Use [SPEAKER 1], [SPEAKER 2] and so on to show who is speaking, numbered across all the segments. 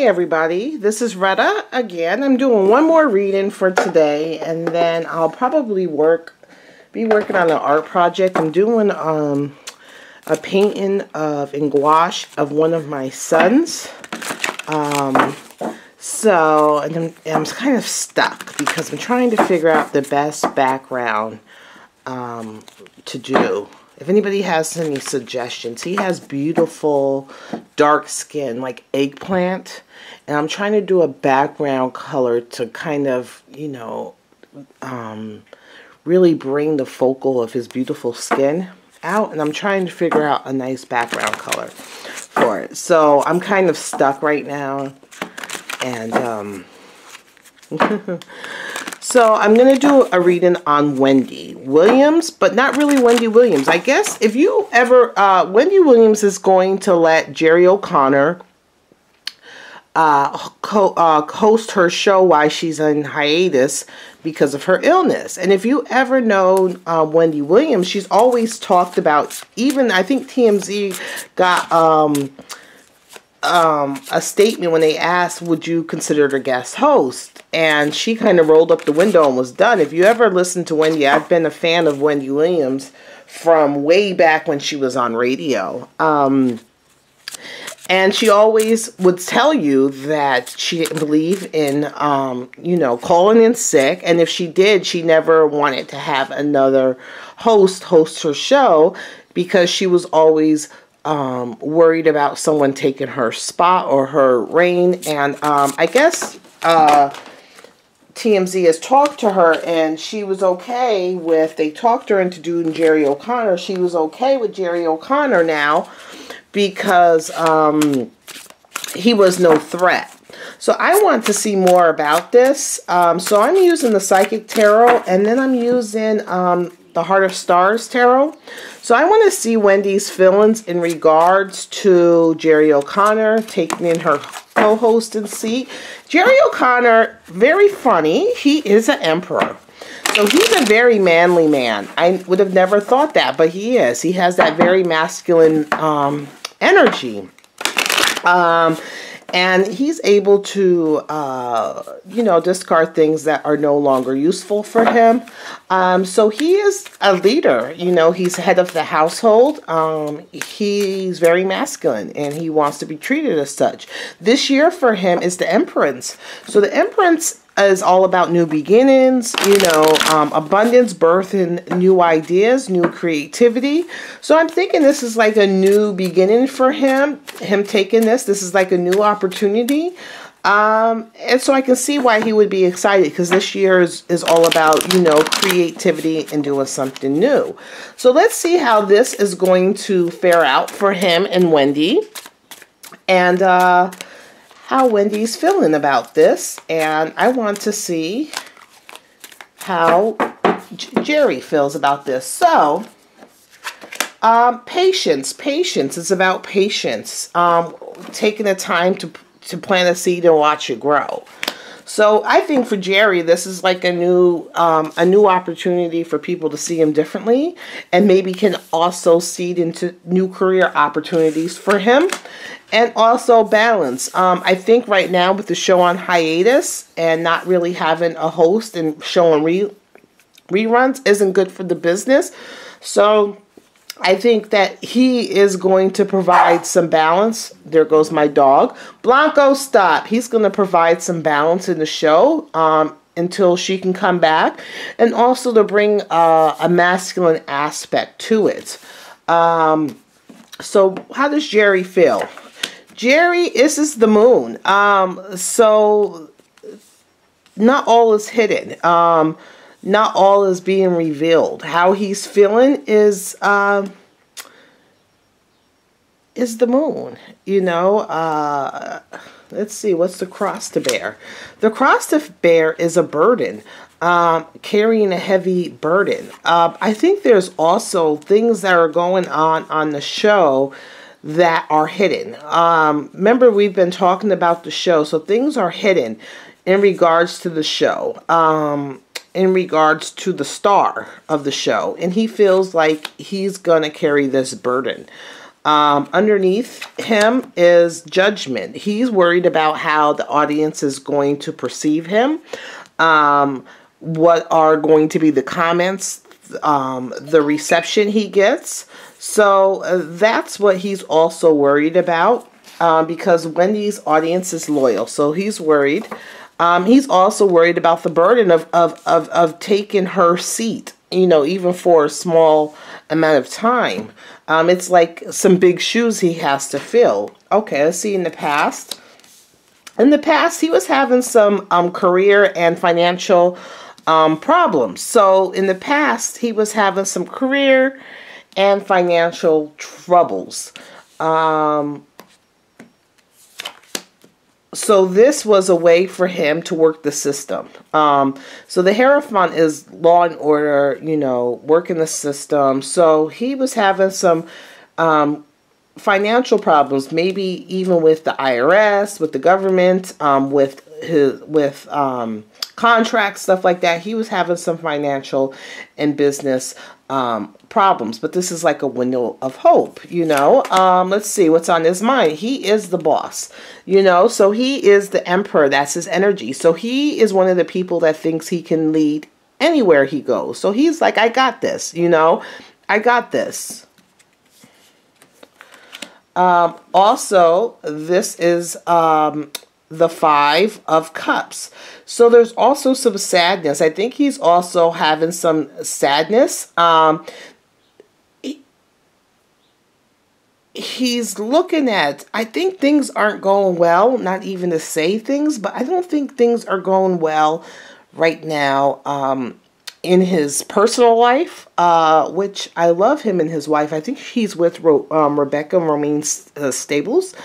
[SPEAKER 1] Hey everybody, this is Retta again. I'm doing one more reading for today, and then I'll probably be working on an art project. I'm doing a painting in gouache of one of my sons. And I'm kind of stuck because I'm trying to figure out the best background to do. If anybody has any suggestions, he has beautiful dark skin, like eggplant, and I'm trying to do a background color to kind of, you know, really bring the focal of his beautiful skin out, and I'm trying to figure out a nice background color for it. So I'm kind of stuck right now, and so I'm going to do a reading on Wendy Williams, but not really Wendy Williams. I guess if you ever, Wendy Williams is going to let Jerry O'Connor host her show while she's in hiatus because of her illness. And if you ever know Wendy Williams, she's always talked about, even I think TMZ got a statement when they asked, would you consider her guest host? And she kind of rolled up the window and was done. If you ever listen to Wendy, I've been a fan of Wendy Williams from way back when she was on radio. And she always would tell you that she didn't believe in, you know, calling in sick. And if she did, she never wanted to have another host her show because she was always worried about someone taking her spot or her reign. And I guess TMZ has talked to her, and she was okay with, they talked her into doing Jerry O'Connor. She was okay with Jerry O'Connor now because he was no threat. So I want to see more about this. So I'm using the Psychic Tarot, and then I'm using the Heart of Stars Tarot. So I want to see Wendy's feelings in regards to Jerry O'Connor taking in her co-hosting seat. Jerry O'Connor, very funny. He is an emperor. So he's a very manly man. I would have never thought that, but he is. He has that very masculine energy. And he's able to, you know, discard things that are no longer useful for him. So he is a leader. You know, he's head of the household. He's very masculine, and he wants to be treated as such. This year for him is the Empress. So the Empress is all about new beginnings, you know, abundance, birth, and new ideas, new creativity. So I'm thinking this is like a new beginning for him taking this. This is like a new opportunity. And so I can see why he would be excited, because this year is all about, you know, creativity and doing something new. So let's see how this is going to fare out for him and Wendy. And, how Wendy's feeling about this, and I want to see how Jerry feels about this. So, patience. It's about patience. Taking the time to plant a seed and watch it grow. So I think for Jerry, this is like a new opportunity for people to see him differently, and maybe can also seed into new career opportunities for him. And also balance. I think right now with the show on hiatus and not really having a host and showing reruns isn't good for the business. So I think that he is going to provide some balance. There goes my dog. Blanco, stop. He's going to provide some balance in the show until she can come back. And also to bring a masculine aspect to it. So how does Jerry feel? Jerry, this is the moon. So not all is hidden. Not all is being revealed. How he's feeling is the moon. You know, let's see, what's the cross to bear? The cross to bear is a burden. Carrying a heavy burden. I think there's also things that are going on the show that are hidden. Remember, we've been talking about the show, so things are hidden in regards to the show, in regards to the star of the show, and he feels like he's gonna carry this burden. Underneath him is judgment. He's worried about how the audience is going to perceive him. What are going to be the comments, the reception he gets. So that's what he's also worried about, because Wendy's audience is loyal. So he's worried. He's also worried about the burden of taking her seat, you know, even for a small amount of time. It's like some big shoes he has to fill. Okay, let's see in the past. In the past, he was having some career and financial problems. So in the past, he was having some career and financial troubles. So this was a way for him to work the system. So the Hierophant is law and order, you know, working the system. So he was having some financial problems, maybe even with the IRS, with the government, with contracts, stuff like that. He was having some financial and business problems, but this is like a window of hope, you know. Let's see what's on his mind. He is the boss, you know, so he is the emperor. That's his energy. So he is one of the people that thinks he can lead anywhere he goes. So he's like, I got this, you know, I got this. Also, this is the Five of Cups. So there's also some sadness. I think he's also having some sadness. He's looking at, I think things aren't going well, not even to say things, but I don't think things are going well right now in his personal life, which I love him and his wife. I think he's with Rebecca Romaine Stables.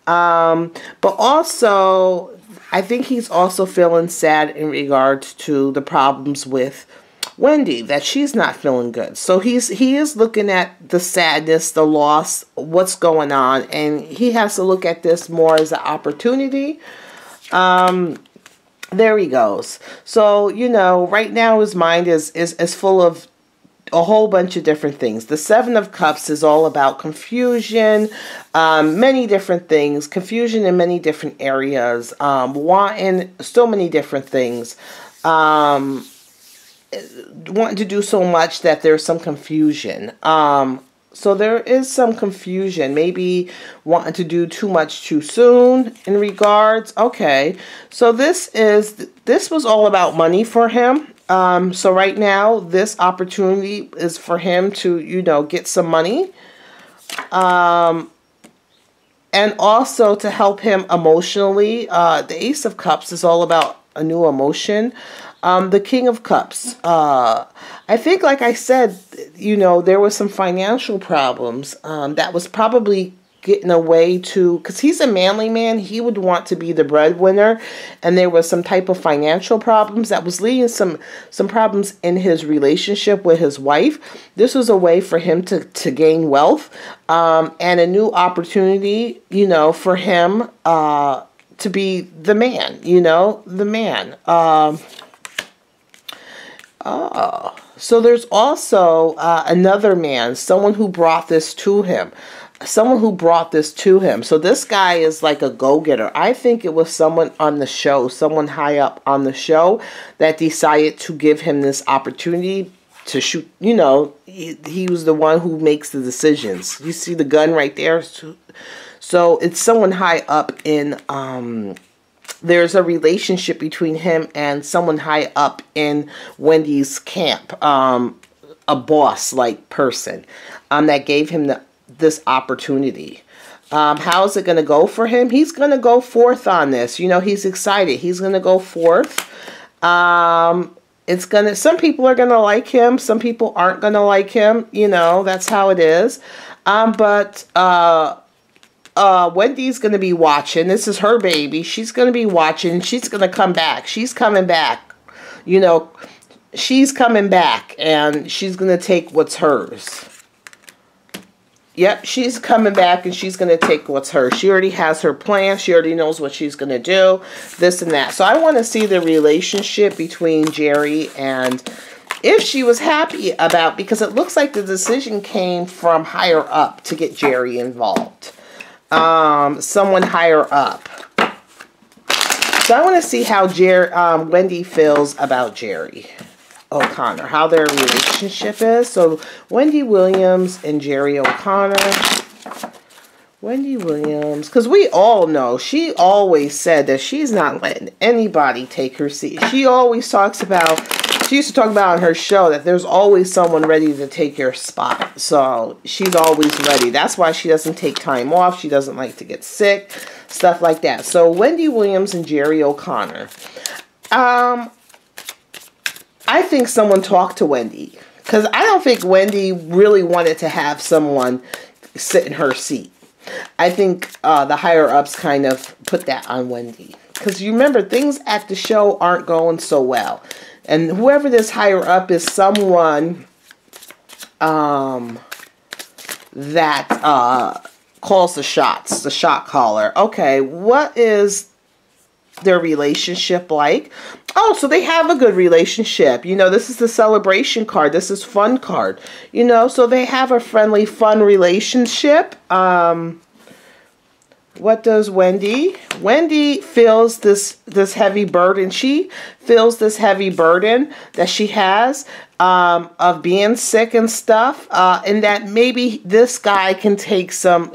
[SPEAKER 1] But also, I think he's also feeling sad in regards to the problems with Wendy, that she's not feeling good. So he is looking at the sadness, the loss, what's going on, and he has to look at this more as an opportunity. There he goes. So, you know, right now his mind is full of a whole bunch of different things. The Seven of Cups is all about confusion, many different things, confusion in many different areas, wanting so many different things, wanting to do so much that there's some confusion. So there is some confusion, maybe wanting to do too much too soon in regards. Okay, so this was all about money for him. So right now, this opportunity is for him to, you know, get some money. And also to help him emotionally. The Ace of Cups is all about a new emotion. The King of Cups. I think, like I said, you know, there was some financial problems. That was probably getting away to, because he's a manly man, he would want to be the breadwinner, and there was some type of financial problems that was leading some problems in his relationship with his wife. This was a way for him to gain wealth, and a new opportunity, you know, for him to be the man, you know, the man. So there's also another man, someone who brought this to him. So this guy is like a go-getter. I think it was someone on the show, someone high up on the show that decided to give him this opportunity to shoot. You know, he was the one who makes the decisions. You see the gun right there? So it's someone high up in, there's a relationship between him and someone high up in Wendy's camp, a boss-like person that gave him this opportunity. How is it going to go for him? He's going to go forth on this. You know, he's excited. He's going to go forth. It's going to, some people are going to like him. Some people aren't going to like him. You know, that's how it is. But Wendy's going to be watching. This is her baby. She's going to be watching. She's going to come back. She's coming back. You know, she's coming back, and she's going to take what's hers. Yep, she's coming back, and she's going to take what's hers. She already has her plan. She already knows what she's going to do, this and that. So I want to see the relationship between Jerry and if she was happy about, because it looks like the decision came from higher up to get Jerry involved. Someone higher up. So I want to see how Wendy feels about Jerry O'Connor, how their relationship is. So Wendy Williams and Jerry O'Connor. Wendy Williams, because we all know, she always said that she's not letting anybody take her seat. She always talks about, she used to talk about on her show that there's always someone ready to take your spot. So she's always ready. That's why she doesn't take time off. She doesn't like to get sick, stuff like that. So Wendy Williams and Jerry O'Connor. I think someone talked to Wendy, because I don't think Wendy really wanted to have someone sit in her seat. I think the higher-ups kind of put that on Wendy. Because you remember, things at the show aren't going so well. And whoever this higher-up is, someone that calls the shots, the shot caller. Okay, what is their relationship like? Oh, so they have a good relationship. You know, this is the celebration card. This is fun card. You know, so they have a friendly, fun relationship. What does Wendy? Wendy feels this heavy burden. She feels this heavy burden that she has of being sick and stuff, and that maybe this guy can take some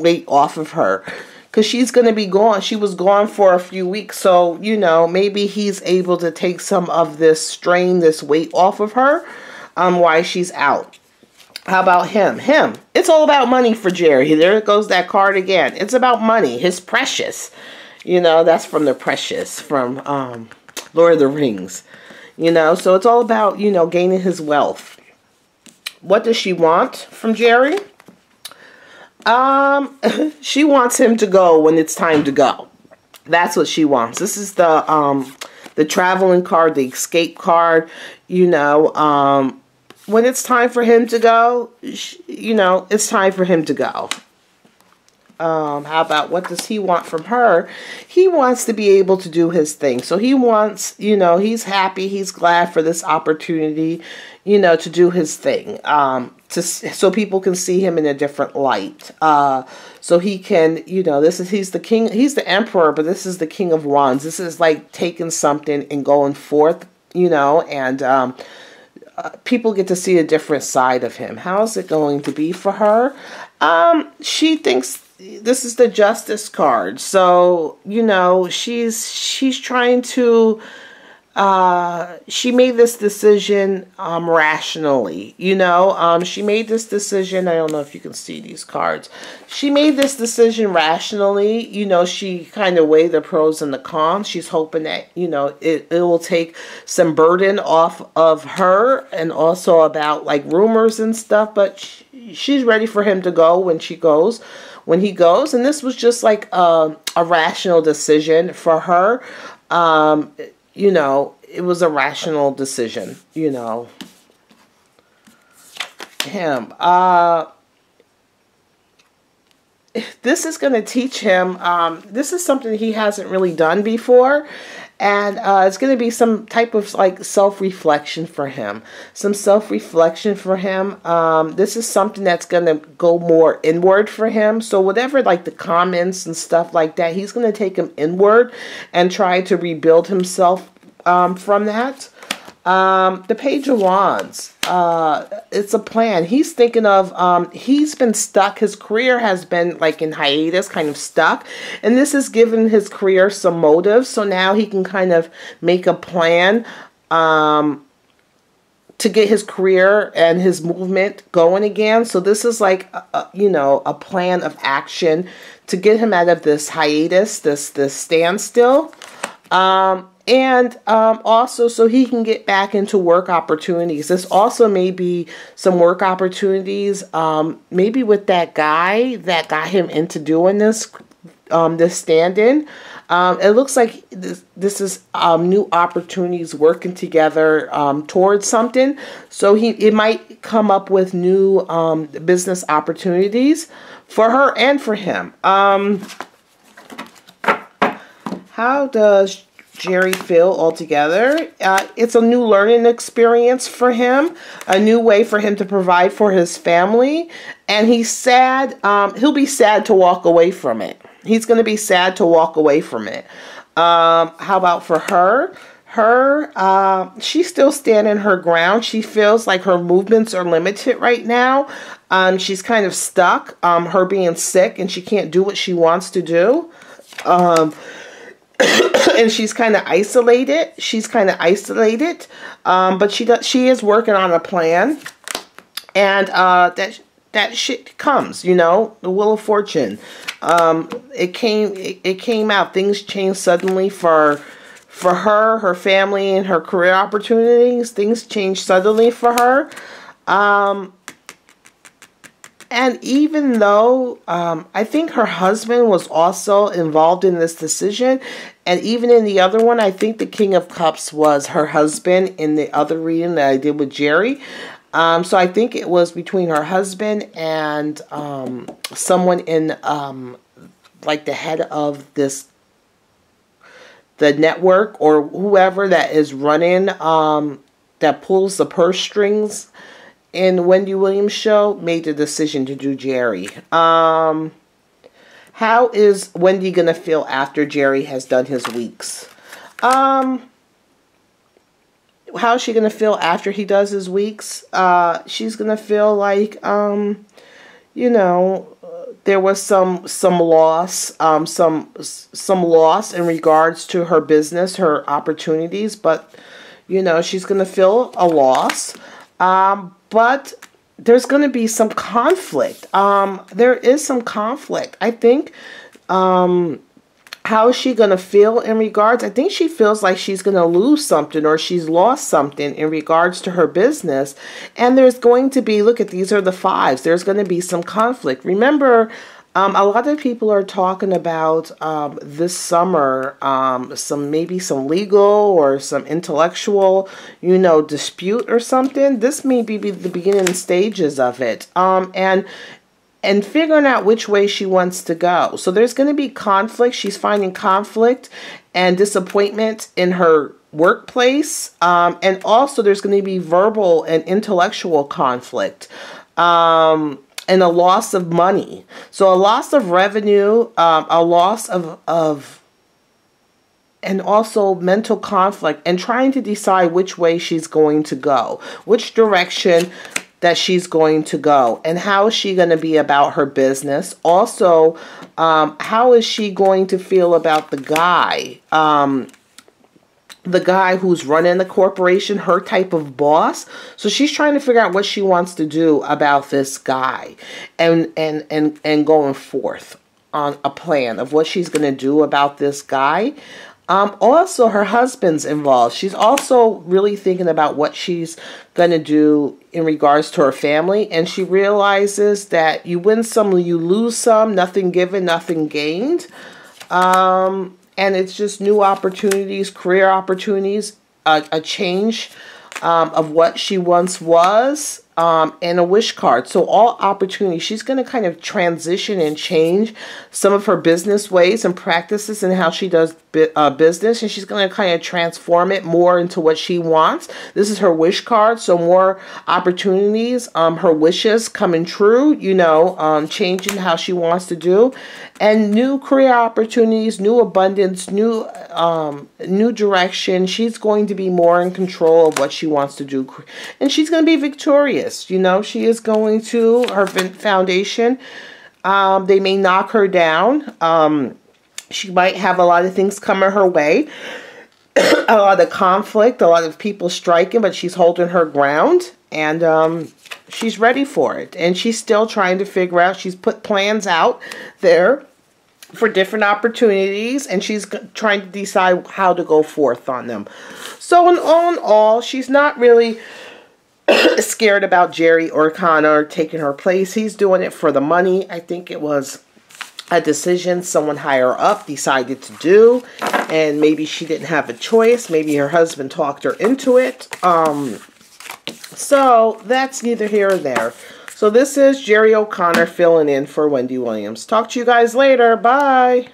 [SPEAKER 1] weight off of her. Because she's going to be gone. She was gone for a few weeks. So, you know, maybe he's able to take some of this strain, this weight off of her while she's out. How about him? It's all about money for Jerry. There goes that card again. It's about money. His precious. You know, that's from the Precious, from Lord of the Rings. You know, so it's all about, you know, gaining his wealth. What does she want from Jerry? She wants him to go when it's time to go. That's what she wants. This is the traveling card, the escape card. You know, when it's time for him to go, you know, it's time for him to go. How about, what does he want from her? He wants to be able to do his thing. So he wants, you know, he's happy, he's glad for this opportunity, you know, to do his thing. So people can see him in a different light. So he can, you know, he's the king, he's the emperor, but this is the king of wands. This is like taking something and going forth, you know, and people get to see a different side of him. How's it going to be for her? She thinks this is the Justice card. So, you know, she's trying to, she made this decision rationally, you know. She made this decision, I don't know if you can see these cards. She made this decision rationally, you know. She kind of weighed the pros and the cons. She's hoping that, you know, it will take some burden off of her, and also about like rumors and stuff, but she's ready for him to go when he goes. And this was just like a rational decision for her. You know, it was a rational decision, you know. Him. This is going to teach him, this is something he hasn't really done before. And it's going to be some type of like self-reflection for him. Some self-reflection for him. This is something that's going to go more inward for him. So whatever like the comments and stuff like that, he's going to take him inward and try to rebuild himself from that. The Page of Wands. It's a plan. He's thinking of, he's been stuck. His career has been like in hiatus, kind of stuck. And this has given his career some motive. So now he can kind of make a plan to get his career and his movement going again. So this is like, you know, a plan of action to get him out of this hiatus, this standstill. And also so he can get back into work opportunities. This also may be some work opportunities, maybe with that guy that got him into doing this, this stand-in. It looks like this is new opportunities working together towards something. So it might come up with new business opportunities for her and for him. How does Jerry feel altogether. It's a new learning experience for him, a new way for him to provide for his family, and he's sad. He'll be sad to walk away from it. He's going to be sad to walk away from it. How about for her? She's still standing her ground. She feels like her movements are limited right now. She's kind of stuck, her being sick, and she can't do what she wants to do. And she's kind of isolated. But she is working on a plan. And that shit comes, you know, the Wheel of Fortune. It came out. Things changed suddenly for her, her family, and her career opportunities. Things changed suddenly for her. And even though I think her husband was also involved in this decision, and even in the other one, I think the King of Cups was her husband in the other reading that I did with Jerry. So I think it was between her husband and someone in like the head of the network, or whoever that is running, that pulls the purse strings in Wendy Williams' show, made the decision to do Jerry. How is Wendy going to feel after Jerry has done his weeks? How is she going to feel after he does his weeks? She's going to feel like, you know, there was some loss, some loss in regards to her business, her opportunities, but, you know, she's going to feel a loss. But there's going to be some conflict. There is some conflict. I think, how is she going to feel in regards? I think she feels like she's going to lose something, or she's lost something in regards to her business. And there's going to be, look at, these are the fives. There's going to be some conflict. Remember, a lot of people are talking about this summer, maybe some legal or some intellectual, you know, dispute or something. This may be the beginning stages of it. And figuring out which way she wants to go. So there's going to be conflict. She's finding conflict and disappointment in her workplace. And also there's going to be verbal and intellectual conflict. And a loss of money. So a loss of revenue, a loss of and also mental conflict, and trying to decide which way she's going to go, which direction that she's going to go, and how is she going to be about her business. Also, how is she going to feel about the guy who's running the corporation, her type of boss. So she's trying to figure out what she wants to do about this guy, and going forth on a plan of what she's going to do about this guy. Also, her husband's involved. She's also really thinking about what she's going to do in regards to her family. And she realizes that you win some, you lose some, nothing given, nothing gained. And it's just new opportunities, career opportunities, a change of what she once was, and a wish card. So all opportunities. She's going to kind of transition and change some of her business ways and practices and how she does business. And she's going to kind of transform it more into what she wants. This is her wish card. So more opportunities, her wishes coming true, you know, changing how she wants to do. And new career opportunities, new abundance, new direction. She's going to be more in control of what she wants to do. And she's going to be victorious. You know, she is going to, her foundation, they may knock her down. She might have a lot of things coming her way. A lot of conflict, a lot of people striking, but she's holding her ground. And she's ready for it. And she's still trying to figure out, she's put plans out there for different opportunities, and she's trying to decide how to go forth on them. So in all, she's not really scared about Jerry or Connor taking her place. He's doing it for the money. I think it was a decision someone higher up decided to do, and maybe she didn't have a choice. Maybe her husband talked her into it. So that's neither here or there. So this is Jerry O'Connor filling in for Wendy Williams. Talk to you guys later. Bye.